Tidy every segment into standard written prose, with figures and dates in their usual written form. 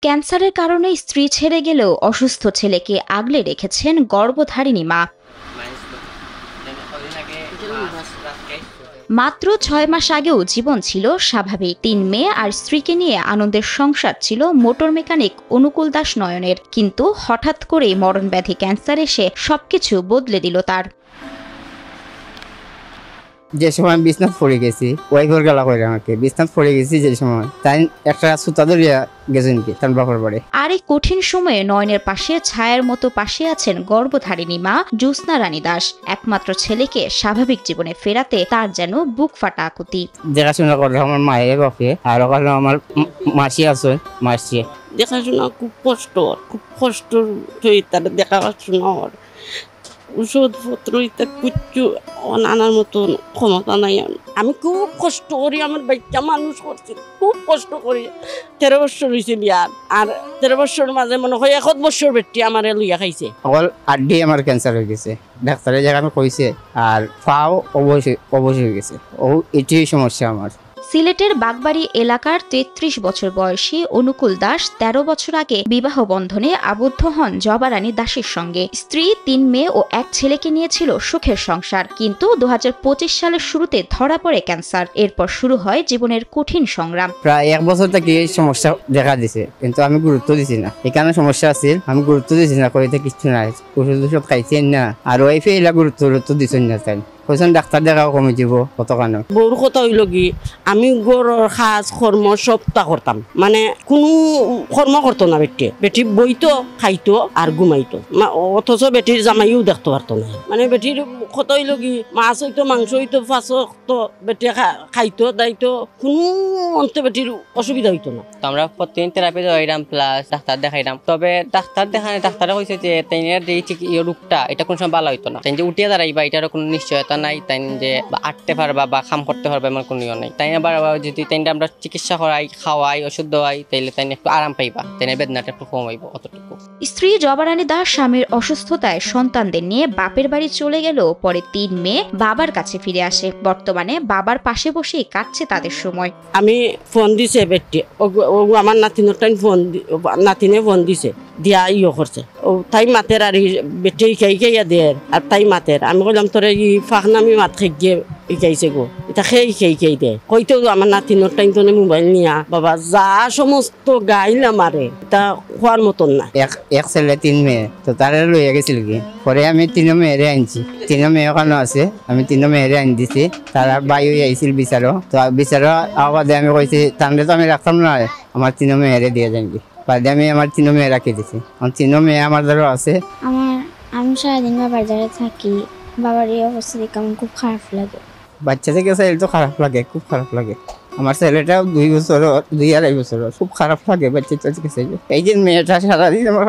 ক্যান্সারের কারণে স্ত্রী ছেড়ে গেলেও অসুস্থ ছেলেকে আগলে রেখেছেন গর্ভধারিণী মা। মাত্র 6 মাস আগেও জীবন ছিল স্বাভাবিক। 3 মেয়ে আর স্ত্রীকে নিয়ে আনন্দের সংসার ছিল মোটর মেকানিক অনুকূল দাস নয়নের, কিন্তু হঠাৎ করেই মরণব্যাধি ক্যান্সার এসে সবকিছু বদলে দিল তার। যে সময় বিছনাথ পড়ে গেছি ওয়াইফর গেলা করে আমাকে বিছনাথ পড়ে গেছি যে সময় তাই একটা সুতা ধরিয়া গেছেন কি তার বাপের বাড়ি। আর এই কঠিন সময়ে নয়নের পাশে ছায়ার মতো পাশে আছেন গর্ভধারিণী মা জ্যোৎস্না রানী দাস। একমাত্র ছেলেকে স্বাভাবিক জীবনে ফেরাতে তার যেন বুক ফাটা আকুতি। দেখাশোনা করে আমার মায়ের বাপে আর ওখানে আমার মাসি আছে, মাসি দেখাশোনা খুব কষ্ট তার দেখাশোনা ওষুধপত্র কিচ্ছু আনার মতন ক্ষমতা নাই। আমি খুব কষ্ট করি, আমার বাচ্চা মানুষ করছি, খুব কষ্ট করি। 13 বছর হয়েছে বিয়ার, আর 13 বছর মাঝে মনে হয় 1 বছর বেটি আমার লইয়া খাইছে। অকল আড্ডি আমার ক্যান্সার হয়ে গেছে, ডাক্তারের জায়গায় কইছে, আর পাও অবশ্যই হয়ে গেছে। ও এটাই সমস্যা আমার। সিলেটের বাগবাড়ি এলাকার 33 বছর বয়সী অনুকূল দাস 13 বছর আগে বিবাহ বন্ধনে আবদ্ধ হন জবা রানী দাসের সঙ্গে। স্ত্রী, 3 মেয়ে ও 1 ছেলেকে নিয়েছিল সুখের সংসার, কিন্তু 2025 সালের শুরুতে ধরা পড়ে ক্যান্সার। এরপর শুরু হয় জীবনের কঠিন সংগ্রাম। প্রায় 1 বছর থেকে এই সমস্যা দেখা দিছে, কিন্তু আমি গুরুত্ব দিছি না। এখানে সমস্যা আছে, আমি গুরুত্ব দিছি না, কইতে কিছু নাই, ওষুধ খাইছেন না, আর ওয়াইফে এলা গুরুত্ব দিছেন না। তাই কইছেন ডাক্তার দেখাও কমে যাব কত কেন। বউর কথা হইল কি, আমি গড়ের কাজ কর্ম সবটা করতাম, মানে কোনো কর্ম করতো না। বেটি বইতো, খাইতো আর ঘুমাইতো, অথচ বেটির জামাইও দেখতে পারতো না। মানে বেটির কথা হইল কি, মাছ হইতো, মাংস হইতো, ফাঁস হতো, বেটি খাইতো দাইতো, কোনো অন্তে বেটির অসুবিধা হইতো না। আমরা প্রতিদিন থেরাপি দেখাইলাম, প্লাস ডাক্তার দেখাইলাম। তবে ডাক্তার দেখানে ডাক্তারে কইছে যে তাইনের এই রোগটা এটা কোন সময় ভালো হইতো না। তাই যে উঠিয়া দাঁড়াইবা এটারও কোনো নিশ্চয়তা নাই, তাই যে আটতে পারবা বা কাম করতে পারবা এমন কোনো ইয়ে নাই। তাই আবার যদি তাইনটা আমরা চিকিৎসা করাই, খাওয়াই, ওষুধ দেওয়াই, তাইলে তাই একটু আরাম পাইবা, তাই বেদনাটা একটু কমাইব অতটুকু। স্ত্রী জবা রানী দাস স্বামীর অসুস্থতায় সন্তানদের নিয়ে বাপের বাড়ি চলে গেলেও পরে 3 মেয়ে বাবার কাছে ফিরে আসে। বর্তমানে বাবার পাশে বসেই কাটছে তাদের সময়। আমি ফোন দিছে বেটি, আমার নাতিনে ফোন দিছে, দিয়া ইয়ে করছে, ও তাই মাতের আর বেটি খাইয়া দেয়, আর তাই মাতের। আমি বললাম তোর এই ফাঁকনামি মাত খেয়ে ইকাইছে গো, এটা খেয়ে দেয়। কইতেও আমার নাতিনোর টাইম তো মোবাইল নিয়া বাবা যা সমস্ত গাইলা মারে, তা খোয়ার মতন না। এক ছেলে 3 মেয়ে, তো তারা লইয়া গেছিল কি, পরে আমি 3 মেয়েরে আনছি। 3 মেয়ে ওখানে আছে, আমি 3 মেয়েরে আনি দিছি। তারা বায়ু আইছিল বিচারো, তো বিচারো আবাদে আমি কইছি তাহলে তো আমি রাখতাম না, আমার 3 মেয়েরে দিয়ে যাইবি। বাদে আমি আমার 3 মেয়ে রাখি দিছি। 3 মেয়ে আমার দ্বারা আছে। আমি সারাদিন বাবার দ্বারা থাকি, বাবার এই অবস্থা দেখে আমার খুব খারাপ লাগে। বাচ্চা থেকে ছেলে তো খারাপ লাগে, খুব খারাপ লাগে। আমার ছেলেটাও 2 বছর 2.5 বছর, খুব খারাপ লাগে বাচ্চা থেকে। এই যে মেয়েটা সারাদিন আমার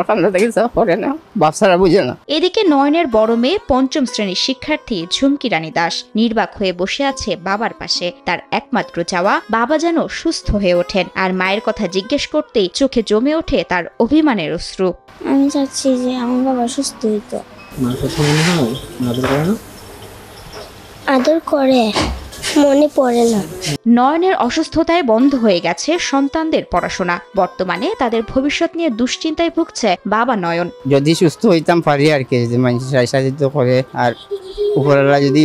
সামনে থেকে করে না, বাচ্চারা বুঝে না। এদিকে নয়নের বড় মেয়ে 5ম শ্রেণীর শিক্ষার্থী ঝুমকি রানী দাস নির্বাক হয়ে বসে আছে বাবার পাশে। তার একমাত্র চাওয়া বাবা যেন সুস্থ হয়ে ওঠেন, আর মায়ের কথা জিজ্ঞেস করতেই চোখে জমে ওঠে তার অভিমানের অশ্রু। আমি চাচ্ছি যে আমার বাবা সুস্থ হইতো। আদর করে, মনে পড়ে না। নয়নের অসুস্থতায় বন্ধ হয়ে গেছে সন্তানদের পড়াশোনা। বর্তমানে তাদের ভবিষ্যৎ নিয়ে দুশ্চিন্তায় ভুগছে বাবা নয়ন। যদি সুস্থ হইতাম পারি আর কি, যে মানুষ সাহায্য করে, আর উপরওয়ালা যদি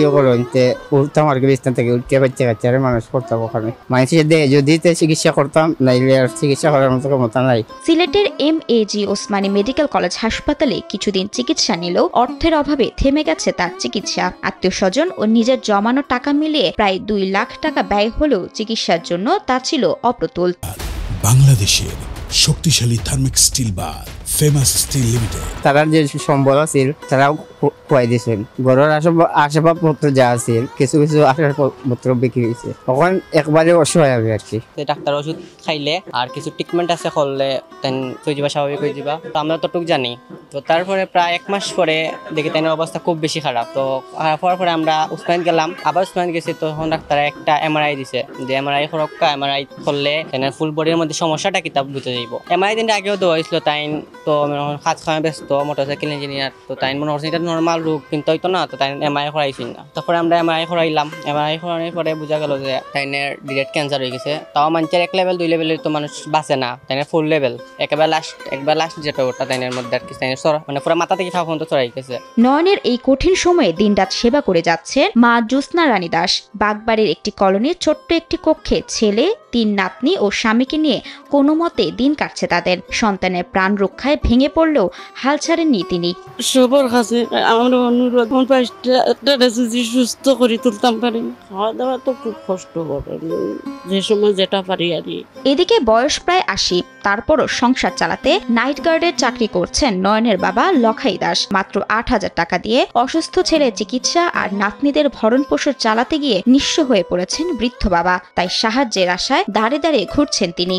উঠতাম আর কি, বিছনা থেকে উঠতে বাচ্চা মানুষ করতাম। ওখানে মানুষের দেয় যদি চিকিৎসা করতাম, নাইলে আর চিকিৎসা করার মতো ক্ষমতা নাই। সিলেটের MAG ওসমানী মেডিকেল কলেজ হাসপাতালে কিছুদিন চিকিৎসা নিলেও অর্থের অভাবে থেমে গেছে তার চিকিৎসা। আত্মীয় স্বজন ও নিজের জমানো টাকা মিলিয়ে প্রায় 2 লাখ টাকা ব্যয় হলেও চিকিৎসার জন্য তা ছিল অপ্রতুল। বাংলাদেশের শক্তিশালী থার্মিক স্টিল বার ফেমাস স্টিল লিমিটেড, তারা যে সম্বল আছিল তারাও খুয়াই দিয়েছেন। ঘরের আসবাবপত্র যা আছে কিছু আসবাবপত্র বিক্রি হয়েছে, তখন একবারে অসহায় হবে আর কি। ডাক্তার ওষুধ খাইলে আর কিছু ট্রিটমেন্ট আছে করলে কই যাবা, স্বাভাবিক হয়ে যাবা। তো আমরা ততটুক জানি। তো তারপরে প্রায় 1 মাস পরে দেখি তাই অবস্থা খুব বেশি খারাপ। তো হওয়ার পরে আমরা উসমান গেলাম, আবার উসমান গেছি। তখন ডাক্তার একটা MRI দিছে, যে MRI করলে ফুল বডির মধ্যে সমস্যাটা কিতাব বুঝতে যাইব। MRI দিনটা আগেও দেওয়া হয়েছিল, তাই কাজ খাওয়া ব্যস্ত মোটরসাইকেল ইঞ্জিনিয়ার। তো তাই মনে হচ্ছে এটা নর্মাল রোগ, কিন্তু হয়তো না। তো তাই এমআরআই করাইছিল না। তারপরে আমরা এমআরআই করাইলাম। এমআরআই করানোর পরে বোঝা গেল যে তাইনের ডিরেক্ট ক্যান্সার হয়ে গেছে। তাও মানুষের 1 লেভেল 2 লেভেলের তো মানুষ বাঁচে না, তাইনের 4 লেভেল একবার লাস্ট যেটা ওটা তাইনের মধ্যে আর কি তাইনের মানে পুরো মাথা থেকে খাওয়া পর্যন্ত চড়াই গেছে। নয়নের এই কঠিন সময়ে দিনরাত সেবা করে যাচ্ছে মা জ্যোৎস্না রানী দাস। বাগবাড়ির একটি কলোনির ছোট্ট একটি কক্ষে ছেলে, 3 নাতনি ও স্বামীকে নিয়ে কোনো মতে দিন কাটছে তাদের। সন্তানের প্রাণ রক্ষায় ভেঙে পড়লেও হাল ছাড়েননি তিনি। সবার কাছে আমার অনুরোধ, আমার পাশটা যদি সুস্থ করে তুলতাম পারি। খাওয়া দাওয়া তো খুব কষ্ট করে, যে সময় যেটা পারি আর কি। এদিকে বয়স প্রায় 80, তারপরও সংসার চালাতে নাইট গার্ডের চাকরি করছেন নয়নের বাবা লখাই দাস। মাত্র 8,000 টাকা দিয়ে অসুস্থ ছেলে চিকিৎসা আর নাতনিদের ভরণ পোষণ চালাতে গিয়ে নিঃস্ব হয়ে পড়েছেন বৃদ্ধ বাবা। তাই সাহায্যের আশায় দাঁড়ে দাঁড়িয়ে ঘুরছেন তিনি।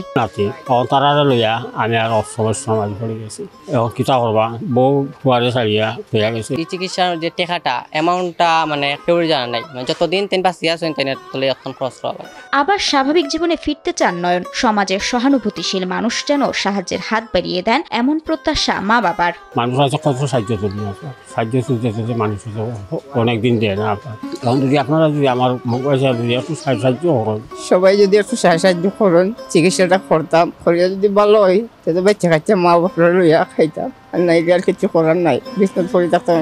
তারা লইয়া আমি আর সমস্যা মাঝে পড়ে গেছি। এখন কিতা করবা, বউ ফুয়ারে ছাড়িয়া হইয়া গেছে। এই চিকিৎসার যে টাকাটা অ্যামাউন্টটা মানে কেউ জানা নাই। যতদিন তিনি বাঁচিয়ে আছেন তাইনের তলে এখন খরচ হবে। আবার স্বাভাবিক জীবনে ফিরতে চান নয়ন। সমাজের সহানুভূতিশীল মানুষ যেন সাহায্যের হাত বাড়িয়ে দেন, এমন প্রত্যাশা মা বাবার। মানুষ আছে কত সাহায্য তুলবে, সাহায্য তুলতে মানুষ অনেকদিন দেয় না। এখন যদি আপনারা যদি আমার পয়সা যদি একটু সাহায্য করেন, সবাই যদি একটু সাহায্য করেন, চিকিৎসাটা করতাম, করিয়া যদি ভালো হয় তাহলে বাচ্চা কাচ্চা মা বাপরা লইয়া খাইতাম। আর নাই আর কিছু করার নাই, বিছনাত পড়ে থাকতাম।